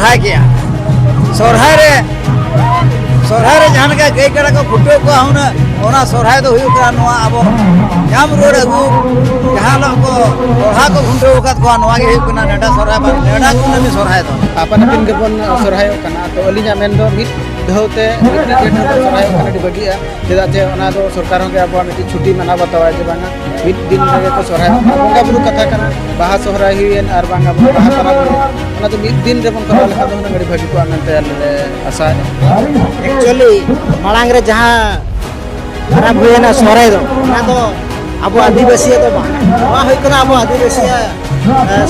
सोरहाय किया सोरहाय रे जहां का गई कड़ा को फुटो को हुना ओना सोरहाय दो हुयु करा नवा अब जाम रोड अगु जहां लोग को सोरहा को घुंटो वखत को नवा के हुयु कना नेडा सोरहाय बा नेडा को नमी सोरहाय दो आपन पिन गेबन सोरहाय कना तो अलिया मेन दो मिट धोते मिट डेट सोरहाय कना डी बगिया चेदा चे ओना दो सरकार होगे अब मिट छुट्टी मना बतावा जे बांगा मिट दिन रे को सोरहाय बंगा बुरु कथा कना बाहा सोरहाय हुयेन आर बांगा बाहा परब ओना तो मिट दिन रे बन करा लेखा दो गड़ी भागी को आनंद आशा एक्चुअली मांग रे जहां खराब हुए ना सोराय दो ना तो अब आदिवासी तो बांगा होय कना अब आदिवासी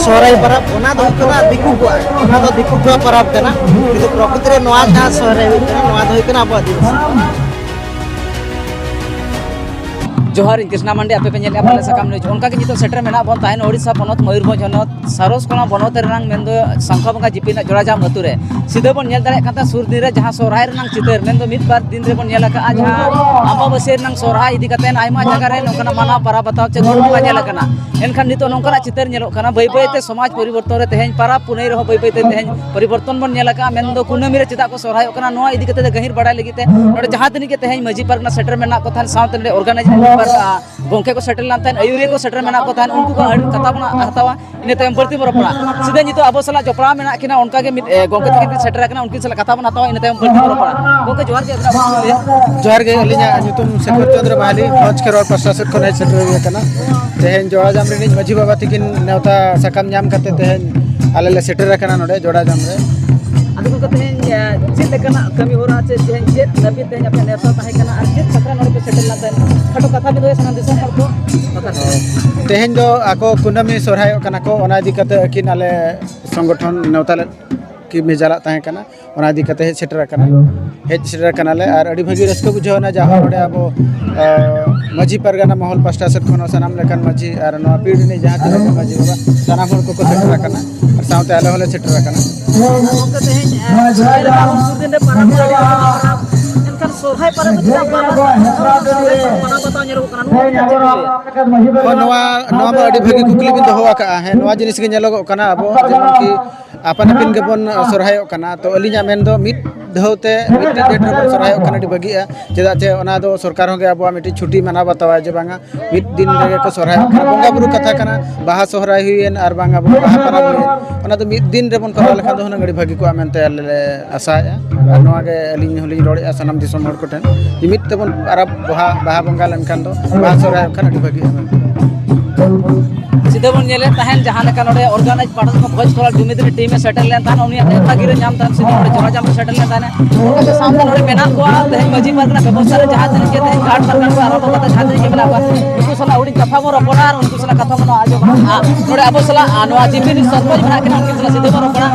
सोराय परब ओना दो कना दिकु को ओना तो दिकु को परब कना किंतु प्रकृति रे नवा जहां सोराय हुई कना नवा दो कना अब आदिवासी जोहार कृष्णा मंडी आपे पे नेले आपले सकाम न्यूज उनका के नितो सेटर मेना बन ताहेन ओडिसा पनत मयूरभंज हनत सारोस कोना बनत रंग मेंदो संखबंगा जिपिना जोड़ाजाम अतुरे सीधे बन नेल दारे काता सुर दिन रे जहां सोरहाय रंग चितर मेंदो मित बार दिन रे बन नेला का जहां अम्बाबसे रंग सोरहाय इदी कतेन आयमा जगह रे नोकना माना पारा बताव चे गोड़ बंगा नेला कना एनखान नितो नोंकना चितर नेलो कना बय बयते समाज परिवर्तन रे तेहेन पारा पुनै रहो बय बयते तेहेन परिवर्तन बन नेला का मेंदो कुनमी रे चिता को सोरहाय कना नोआ इदी कते गहिर बडाय लगिते नोडे जहां तनी के तेहेन मजी पारगना सेटर मेना को थान साउथ ने ऑर्गेनाइज गोंके को सेटल लान आयुरिया को सेटल मेना को थान उनको को कथा बना हतावा इन तयम बर्ती बरपड़ा सीधे नितो अब सला जपड़ा मेना किना उनका के गोंके तक सेटर कना उनकी सला कथा बना हतावा इन तयम बर्ती बरपड़ा गोंके जोहार के अलिया नितुम शेखर चंद्र बहाली हज के रोड प्रशासन को सेटर कना तेहेन जोड़ाजाम रे मजी बाबा तिकिन नेवता सकाम नाम करते तेहेन आले ले सेटर कना नोडे जोड़ाजाम रे अदु को तेहेन चेत लेकना कमी हो रहा छे तेहेन चेत नबी तेहेन अपने नेता ताहे कना और चेत सकरा नोडे पे सेटल लान खटो कथा भी दोय सना दिसम हर को तेहेन जो आको कुनमी सोरहाय कना को ओना इदी कते किन आले संगठन नेवता की मेजाला ताहे कना ओना इदी कते सेटर कना हेज सेटर कना ले और अडी भागी रस्को बुझावना जहां नोडे अब मजी परगना महल पास्टा सेट खनो सनाम लेकन मजी और नवा पीढ़ी जहां तक मजी बाबा सनाम हर को सेटर कना और साउते आले होले सेटर कना गोंके तेहेन सुर दिन रे पारा एनखान सोरहाय पारा चिता पारा मना बताव नेरो कना नवा अडी भागी कुकली बिन दोहो का है नवा जिनिस के नेलो कना अब जेमन की आपन पिन के बन सोरहाय कना तो अलिया मेन दो मिट धोते मिट डेट रे सोरहाय कना डी बगिया चेदा चे ओना दो सरकार होगे अब मिट छुट्टी मना बतावा जे बांगा मिट दिन रे को सोरहाय बंगा बुरु कथा कना बाहा सोहराय हुयेन आर बांगा बाहा परब ओना तो मिट दिन रे बन करा लेखा दो गड़ी भागी को आमेनते आशा और नवा के अलिन होली रोड़े सनम दिसम हर को ठन मिट तबन अरब बाहा बंगा लेनखान दो बाहा सोहराय कना डी भागी सीधे बन नेले ताहेन जहां लेका नोडे ऑर्गेनाइज पार्टनर को भोज कोला जुमिद रे टीम में सेटल लेन तान उनी एता गिरे नाम तान सीधे नोडे जोराजाम सेटल लेन तान ओके सामने नोडे मेना को तेहेन मजी पारगना व्यवस्था रे जहां तने के तेहेन घाट सरकार को आरो बता जहां तने के मेना को उनको सला उडी कथा मो रपड़ा उनको सला कथा मनो आजो नोडे अब सला नोआ जीपी सरपंच बना के उनको सला सीधे रपड़ा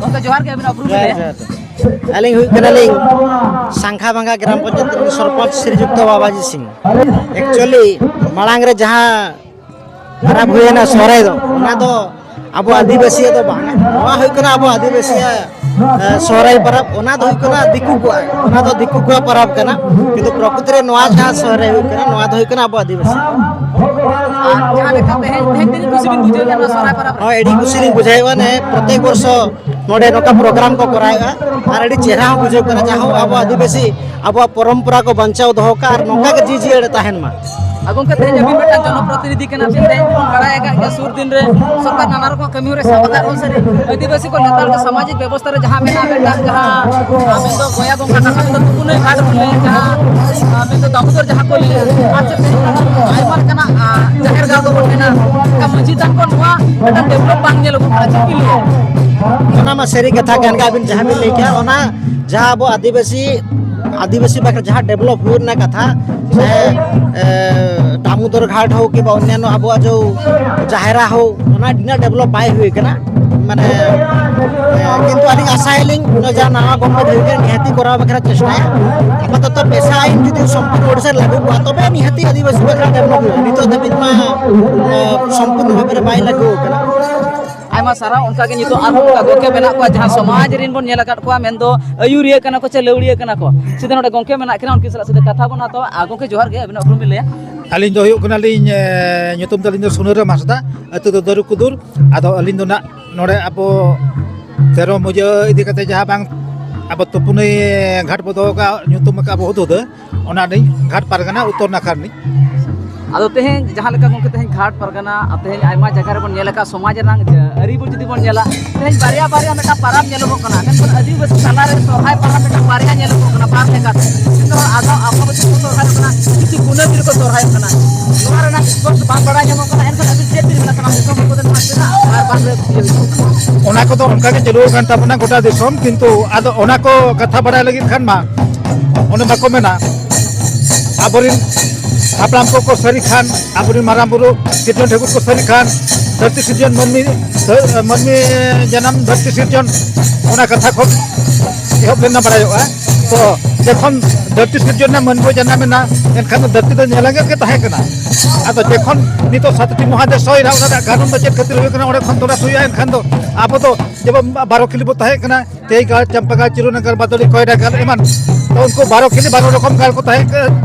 ओके जोहार के अभिन अप्रूव ले अलिंग हुई कनालिंग सांखा बंगा ग्राम पंचायत सरपंच श्रीजुक्त बाबाजी सिंह एक्चुअली मांग रे जहां खराब हुए ना सोराय दो ना तो अब आदिवासी तो बांगा नवा होय कना अब आदिवासी सोराय परब ओना दो कना दिकु को ओना तो दिकु को परब कना किंतु प्रकृति रे नवा जहां सोराय हुई कना नवा दो कना अब आदिवासी जहां लेका तेहेन दिन खुशी बिन बुझे ना सोराय परब हां एडी खुशी बिन बुझाइवा ने प्रत्येक वर्ष नोडे नोका प्रोग्राम को कराएगा और एडी चेहरा बुझे कना जहां अब आदिवासी अब परंपरा को बचाव दो का और नोका के जी एड़ ताहेन मा अगोंके तेहेन अभी बेटा जनप्रतिनिधि कना पे तेहेन बड़ाएगा के सुर दिन रे सरकार नाना रकम कमी रे सबता को सरी आदिवासी को नेताल के सामाजिक व्यवस्था रे जहां मेना बेटा जहां हमें तो गोया गोंगा का तो तुने घाट बोले जहां हमें तो दामोदर जहां को ले आज आइमर कना जाहिर गांव को बोलना का मस्जिद को नवा बेटा डेवलप बांग ने लोग चिपकी लिए ओना मा सेरी कथा कान का बिन जहां भी लेके ओना जहां अब आदिवासी बाकर जहां डेवलप हुई ना कथा दामोदर घाट हो कि अन्य अब जो जाहेरा हो डिना डेवलप बाय हुई कना माने किंतु आदि आशाइलिंग न जा ना गवर्नमेंट होगे निहाती करा बखरा चेष्टा आपातत पैसा आइन जुदी संपूर्ण ओडिसा लागू हुआ तबे निहाती आदिवासी बखरा डेवलप हो नितो दबित मा संपूर्ण भाबरे बाय लागू कना आयमा सारा उनका के नितो आरो गोके मेना को जहां समाज रिन बन नेला काट को मेंदो आयुरिया कना को चे लौड़िया कना को सीधे नोडे गोके मेना किना उनकी सला सीधे कथा बना तो आगो के जोहार गे अबिन अपरुम मिले अलिन दो हुयो कना लिन nyutum दलिन दो सुनर मासदा अतु दो दरु कुदुर आदो अलिन दो ना नोडे आपो तेरो मुझे इदी कते जहां बांग अब तुपुनी घाट बदो का nyutum का बहुत होद ओना नहीं घाट पारगना उत्तर नाखार नहीं आदो तेहें जहां लेका गंके तेहें घाट परगना तेहें आयमा जगह रे बन नेला का समाज रंग अरी बो जुदी बन नेला तेहें बारिया बारिया मेटा पाराम नेलो कना मेन आदिवासी साला रे सोहाय पाराम मेटा बारिया नेलो कना पार लेका तो आदो आपा बस सोहाय कना किसी गुना बिर को सोहाय कना नोरा ना बस बात बड़ा नेमो कना एनका अभी चेत बिर कना तो को दिन मासना बार बार ओना को तो उनका के चलो kan tabuna गोटा दिसम किंतु आदो ओना को कथा बड़ा लगी खान मा ओने बाको मेना आबरिन हापराम को सरी खान आबरिन माराम बुरु सिरजन ठाकुर को सरी खान धरती सिरजन मनमी जन्म धरती सिरजन ओना कथा को एहब लेना बड़ा तो जखन धरती सिरजन ना मनबो जन्म ना एनखान धरती तो नेलागे के ताहे कना आदो जखन नितो सातटी महादेश सय ना ओना गानम बचेत खातिर होय कना ओडे खन तोरा सुया एनखान तो आबो तो जब 12 किलो ताहे कना तेई गाल चंपागाल चिरुनगर बादली कोयडा गाल एमान तो उनको 12 किलो 12 रकम गाल को ताहे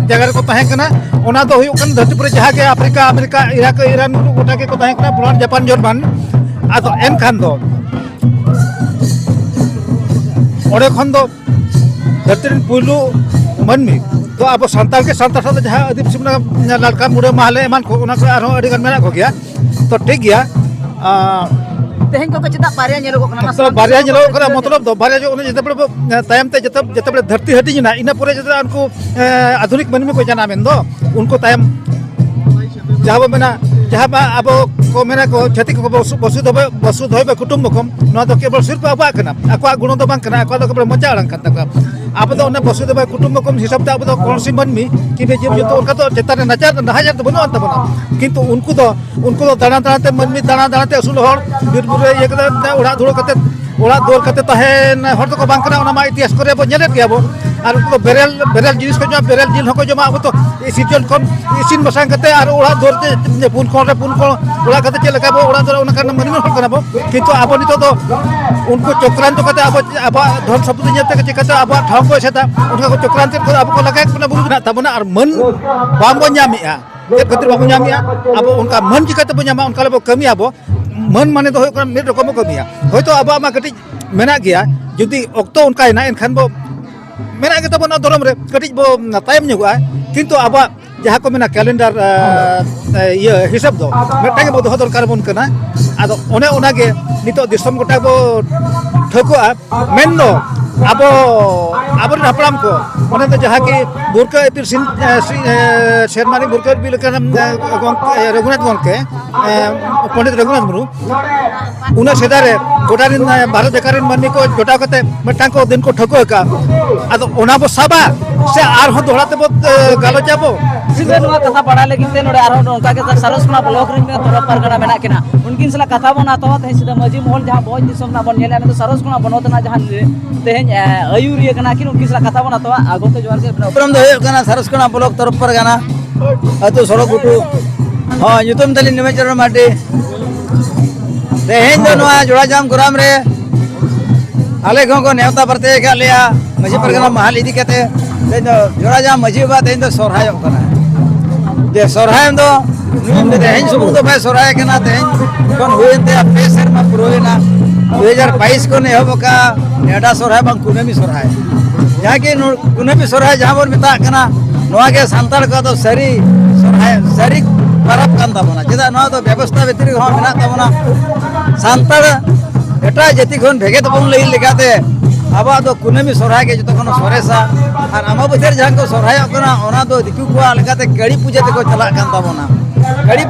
जगह रे को ताहे कना ओना तो हुयो कन धरती पर जहां के अफ्रीका अमेरिका इराक ईरान गोटा के को ताहे कना बुलान जापान जर्मन आदो एनखान दो ओडे खन दो धरती पुलु मनमी तो अब संताल के संताल साथ जहां आदिवासी मना लड़का मुड़े महले एमान को ओना को आरो अडी गन मेना को गया तो ठीक गया तेहें को चेता बारिया नेलो कना तो बारिया नेलो कना मतलब दो बारिया जो ओने जते तायम ते जते धरती हटी ना इना पूरे जते उनको आधुनिक मनमी को जाना मेन दो उनको तायम जहां मेना जहां अब को मेना को छति को वसुधैव कुटुम्बकम नो तो केवल सिर्फ अब कना अकवा गुण तो बांग कना अकवा तो केवल मजा आलंग कन तक अब तो ओने वसुधैव कुटुम्बकम हिसाब ते अब तो कोनसी मनमी कि बे जीव जो उनका तो चेता रे नचार नहाजार तो बनो अंत बना किंतु उनको तो दाना दाना ते मनमी दाना दाना ते असुल हर बिर बुरे ये कते ओड़ा धुड़ कते ओड़ा दोर कते तहेन हर तो को बांग कना ओना मा इतिहास करे बो नेले गया बो और उनको बेरेल जिनिस को जो बेरेल जिल हको जमा अब तो सिजन कोन इसिन बसांग कते और ओड़ा दोर ते पुन कोन ओड़ा कते चे लगा बो ओड़ा दोर ओना करना मनमी हर कना बो किंतु अब नितो तो उनको चक्रांत कते अब धन शब्द नेते के कते अब ठाव को सेता उनका को चक्रांत को अब को लगा के बुरु ना तबना और मन बामो न्यामिया ये खातिर बामो न्यामिया अब उनका मन चिकाते बो न्यामा उनका लेबो कमी अब मन माने तो होय मिड रकम कमिया होयतो अब मा कटी मेना गया जुदी ऑक्तो उनका ना एनखान बो मेना के तबना धरम रे कटी बो तायम नुगा किंतु अब जहां को मेना कैलेंडर ये हिसाब दो मेटा के बो दो दरकार बन कना आदो ओने ओना के नितो दिसम गोटा बो ठकुआ मेन दो अब आबरिन हापराम को ओने तो जहां की बुरका इतिर शेरमानी बुरका बिल रघुनाथ गंके पंडित रघुनाथ मुर्मू उना सेदारे गोटारिन भारत जकारिन मनमी को जोटा कते मेटा को दिन को ठको का आदो ओना बो साबा से आर हो दोड़ाते बो गालो जाबो सीधे नुआ कथा बड़ा लेकिन ते नोडे आरो उनका के सरसना ब्लॉक रे में तोरा परगना मेना केना उनकिन सला कथा बना तो ते सीधा मजी मोहल जहां बहुत दिसम ना बन नेला तो सरसना बनोतना जहां तेहें आयुरिया कना किन उनकिन सला कथा बना तो आगो तो जोर के उपरम दो कना सरसकना ब्लॉक तरफ परगना अतो सड़क गुटू हां युतम तली निमेचरण माटे तेहें दो नुआ जोड़ाजाम ग्राम रे आले को नेवता परते का लिया मजी परगना महल इदी कते जोड़ाजाम मजी बा तेहें दो सोरहाय कना जे सोरहाय दो तेहें सुबु तो भाई सोरहाय कना तेहें कोन हुएते अपने शर्मा पुरोइना 2022 को ने होबका नेडा सोरहाय बा कुनेमी सोरहाय यहाँ के कुनेमी सोरहाय जहां बोन मिता कना नोआ के सांताल को तो सरी सोरहाय सरी परब कान ताबोना चेदा नोआ तो व्यवस्था भितरी हो मेना ताबोना सांताल एटा जति खन भेगे तबन लई लेगाते आबा तो कुनेमी सोरहाय के जतो कोनो सोरेसा और आमा बथेर जहां को सोरहाय कना ओना तो दिकु को लेगाते गड़ी पूजा ते को चला कान ताबोना गड़ी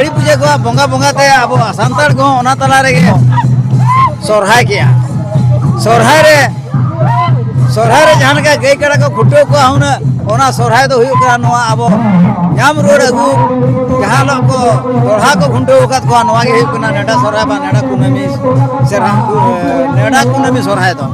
पूजा को बोंगा बोंगा ते आबो सांताल को ओना तला रे सोरहाय किया सोरहाय रे जहां का गई कड़ा को खुटो को हुना ओना सोरहाय दो हुयो करा नोआ आबो याम रोड अगु जहां लोग को दोढ़ा को खुंटो वकत को नोआ के हुयो कना नेडा सोरहाय बा नेडा कुनेमी सोरहाय दो